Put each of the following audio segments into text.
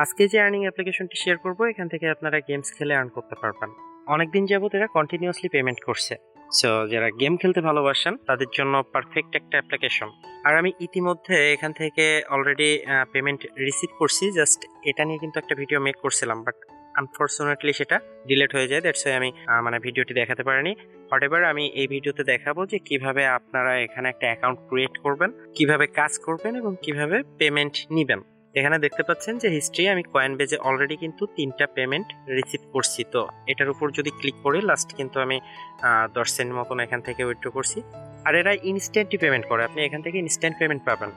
আজকে যে আর্নিং অ্যাপ্লিকেশনটি শেয়ার করব, এখান থেকে আপনারা গেমস খেলে আর্ন করতে পারবেন। অনেকদিন যাবত এরা কন্টিনিউয়াসলি পেমেন্ট করছে। সো যারা গেম খেলতে ভালোবাসেন তাদের জন্য পারফেক্ট একটা অ্যাপ্লিকেশন। আর আমি ইতিমধ্যে এখান থেকে অলরেডি পেমেন্ট রিসিভ করছি। জাস্ট এটা নিয়ে কিন্তু একটা ভিডিও মেক করছিলাম, বাট আনফরচুনেটলি সেটা ডিলিট হয়ে যায়। দ্যাটস ওয়াই আমি ভিডিওটি দেখাতে পারিনি। হোয়াটএভার, আমি এই ভিডিওতে দেখাবো যে কিভাবে আপনারা এখানে একটা অ্যাকাউন্ট ক্রিয়েট করবেন, কিভাবে কাজ করবেন এবং কিভাবে পেমেন্ট নেবেন। এখানে দেখতে পাচ্ছেন যে হিস্ট্রি, আমি কয়েনবেজে অলরেডি কিন্তু 3টা পেমেন্ট রিসিভ করছি। তো এটার উপর যদি ক্লিক করি, লাস্ট কিন্তু আমি 10 সেন্ট মতন এখান থেকে উইথড্র করছি। আর এরা ইনস্ট্যান্টলি পেমেন্ট করে, আপনি এখান থেকে ইনস্ট্যান্ট পেমেন্ট পাবেন।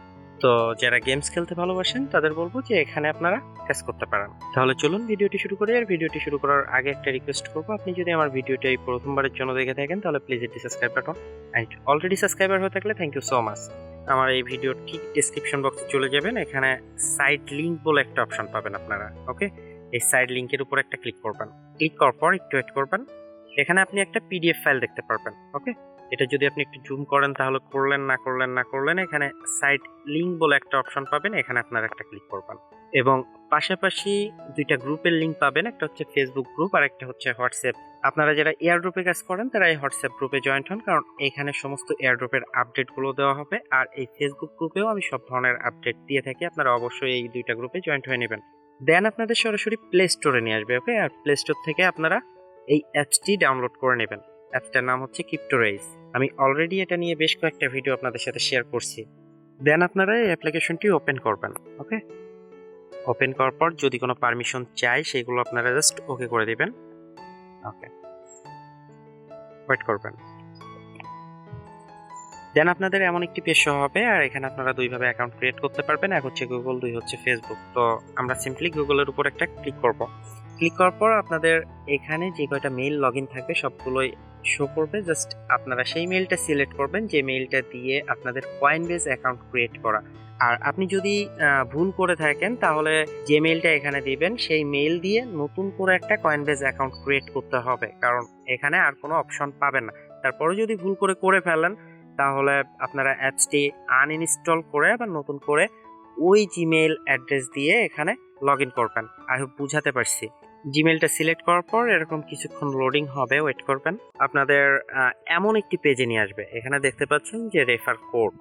তো যারা গেমস খেলতে ভালোবাসেন তাদের বলবো যে এখানে আপনারা কাজ করতে পারেন। তাহলে চলুন ভিডিওটি শুরু করি। আর ভিডিওটি শুরু করার আগে একটা রিকোয়েস্ট করবো, আপনি যদি আমার ভিডিওটি এই প্রথমবারের জন্য দেখে থাকেন তাহলে প্লিজ এটি subscribe button, and already subscriber হয়ে থাকলে থ্যাংক ইউ সো মাচ। আমার এই ভিডিওর ঠিক ডেসক্রিপশন বক্সে চলে যাবেন, এখানে সাইড লিঙ্ক বলে একটা অপশন পাবেন আপনারা। ওকে, এই সাইড লিঙ্কের উপর একটা ক্লিক করবেন। ক্লিক করার পর একটু ওয়েট করবেন। এখানে আপনি একটা পিডিএফ ফাইল দেখতে পারবেন। ওকে, এটা যদি আপনি একটু জুম করেন তাহলে করলেন এখানে সাইড লিঙ্ক বলে একটা অপশন পাবেন, এখানে আপনারা একটা ক্লিক করবেন। এবং পাশাপাশি 2টা গ্রুপের লিঙ্ক পাবেন, একটা হচ্ছে ফেসবুক গ্রুপ আর একটা হচ্ছে হোয়াটসঅ্যাপ। আপনারা যারা এয়ার গ্রুপে কাজ করেন তারা এই হোয়াটসঅ্যাপ গ্রুপে জয়েন্ট হন, কারণ এখানে সমস্ত এয়ার ড্রপের আপডেটগুলো দেওয়া হবে। আর এই ফেসবুক গ্রুপেও আমি সব ধরনের আপডেট দিয়ে থাকি, আপনারা অবশ্যই এই 2টা গ্রুপে জয়েন্ট হয়ে নেবেন। দেন আপনাদের সরাসরি প্লে স্টোরে নিয়ে আসবে। ওকে, আর প্লে স্টোর থেকে আপনারা এই অ্যাপসটি ডাউনলোড করে নেবেন। অ্যাপসটার নাম হচ্ছে CryptoRize। আমি অলরেডি এটা নিয়ে বেশ কয়েকটা ভিডিও আপনাদের সাথে শেয়ার করছি। দেন আপনারা এই অ্যাপ্লিকেশনটি ওপেন করবেন। ওকে, ওপেন করার পর যদি কোনো পারমিশন চাই সেগুলো আপনারা জাস্ট ওকে করে দিবেন। ওকে, ওয়েট করবেন। দেন আপনাদের এমন একটি পেজ শো হবে, আর এখানে আপনারা 2ভাবে অ্যাকাউন্ট ক্রিয়েট করতে পারবেন। এক হচ্ছে গুগল, 2 হচ্ছে ফেসবুক। তো আমরা সিম্পলি গুগলের উপর একটা ক্লিক করব। ক্লিক করার পর আপনাদের এখানে যে কয়টা মেইল লগ ইন থাকবে সবগুলোই শো করবে। জাস্ট আপনারা সেই মেইলটা সিলেক্ট করবেন যে মেইলটা দিয়ে আপনাদের কয়েনবেজ অ্যাকাউন্ট ক্রিয়েট করা। আর আপনি যদি ভুল করে থাকেন তাহলে যে মেইলটা এখানে দিবেন সেই মেইল দিয়ে নতুন করে একটা কয়েনবেজ অ্যাকাউন্ট ক্রিয়েট করতে হবে, কারণ এখানে আর কোনো অপশন পাবেন না। তারপরে যদি ভুল করে ফেলেন তাহলে আপনারা অ্যাপসটি আনইনস্টল করে আবার নতুন করে ওই জিমেইল অ্যাড্রেস দিয়ে এখানে লগ ইন করবেন। আই হোপ বুঝাতে পারছি। জিমেইলটা সিলেক্ট করার পর এরকম কিছুক্ষণ লোডিং হবে, ওয়েট করবেন। আপনাদের এমন একটি পেজে নিয়ে আসবে। এখানে দেখতে পাচ্ছেন যে রেফার কোড।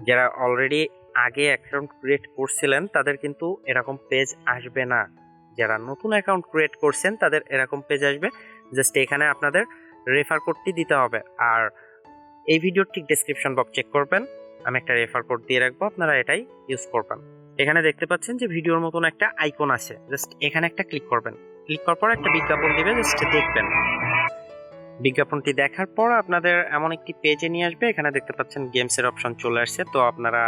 যারা অলরেডি আগে অ্যাকাউন্ট ক্রিয়েট করছিলেন তাদের কিন্তু এরকম পেজ আসবে না। যারা নতুন অ্যাকাউন্ট ক্রিয়েট করছেন তাদের এরকম পেজ আসবে। জাস্ট এখানে আপনাদের রেফার কোডটি দিতে হবে। আর এই ভিডিওর ঠিক ডেসক্রিপশন বক্স চেক করবেন, আমি একটা রেফার কোড দিয়ে রাখবো, আপনারা এটাই ইউজ করবেন। এখানে দেখতে পাচ্ছেন যে ভিডিওর মতন একটা আইকন আছে, জাস্ট এখানে একটা ক্লিক করবেন। ক্লিক করার পর একটা বিজ্ঞাপন দিবে, জাস্ট দেখবেন। বিজ্ঞাপনটি দেখার পর আপনাদের এমন একটি পেজে নিয়ে আসবে। এখানে দেখতে পাচ্ছেন গেমসের অপশন চলে আসছে, তো আপনারা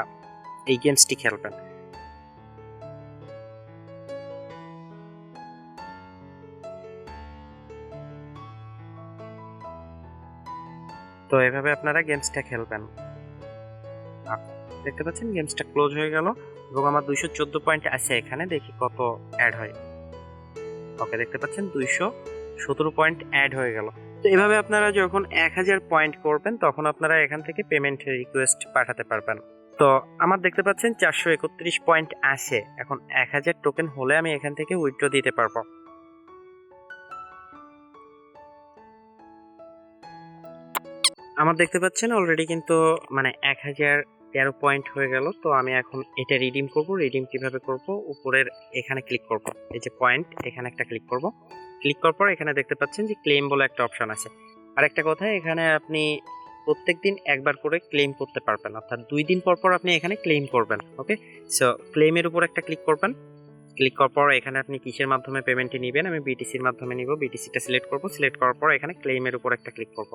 এই গেমসটি খেলবেন। তো এভাবে আপনারা গেমসটা খেলবেন। দেখতে পাচ্ছেন গেমসটা ক্লোজ হয়ে গেল এবং আমার 214 পয়েন্ট আছে। এখানে দেখি কত অ্যাড হয়। ওকে, দেখতে পাচ্ছেন 217 পয়েন্ট অ্যাড হয়ে গেল। তো এভাবে আপনারা যখন 1000 পয়েন্ট করবেন তখন আপনারা এখান থেকে পেমেন্ট রিকোয়েস্ট পাঠাতে পারবেন। তো আমার দেখতে পাচ্ছেন 431 পয়েন্ট আছে। এখন 1000 টোকেন হলে আমি এখান থেকে উইথড্র দিতে পারবো। আমার দেখতে পাচ্ছেন অলরেডি কিন্তু 1013 পয়েন্ট হয়ে গেল। তো আমি এখন এটা রিডিম করব। রিডিম কিভাবে করব? উপরের এখানে ক্লিক করব, এই যে পয়েন্ট, এখানে একটা ক্লিক করব। ক্লিক করার পর এখানে দেখতে পাচ্ছেন যে ক্লেম বলে একটা অপশন আছে। আর একটা কথা, এখানে আপনি প্রত্যেকদিন একবার করে ক্লেম করতে পারবেন, অর্থাৎ 2 দিন পর আপনি এখানে ক্লেম করবেন। ওকে, সো ক্লেমের উপর একটা ক্লিক করবেন। ক্লিক করার পর এখানে আপনি কিসের মাধ্যমে পেমেন্টটি নেবেন? আমি বিটিসির মাধ্যমে নিব। বিটিসিটা সিলেক্ট করব। সিলেক্ট করার পর এখানে ক্লেমের উপর একটা ক্লিক করব।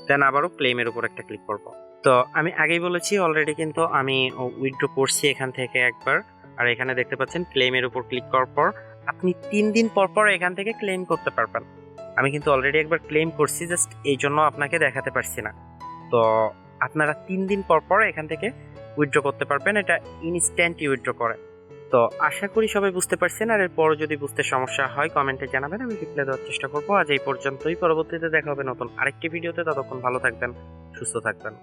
দেন আবারও ক্লেমের উপর একটা ক্লিক করব। তো আমি আগেই বলেছি অলরেডি কিন্তু আমি উইথড্র করছি এখান থেকে একবার। আর এখানে দেখতে পাচ্ছেন ক্লেমের উপর ক্লিক করার পর আপনি 3 দিন পর এখান থেকে ক্লেম করতে পারবেন। আমি কিন্তু অলরেডি একবার ক্লেম করছি, জাস্ট এই জন্য আপনাকে দেখাতে পারছি না। তো আপনারা 3 দিন পর এখান থেকে উইথড্র করতে পারবেন। এটা ইনস্ট্যান্ট উইথড্র করে। তো আশা করি সবাই বুঝতে পারছেন। আর এরপর যদি বুঝতে সমস্যা হয় কমেন্টে জানাবেন, আমি রিপ্লাই দেওয়ার চেষ্টা করবো। আজ এই পর্যন্তই, পরবর্তীতে দেখা হবে নতুন আরেকটি ভিডিওতে। ততক্ষণ ভালো থাকবেন, সুস্থ থাকবেন।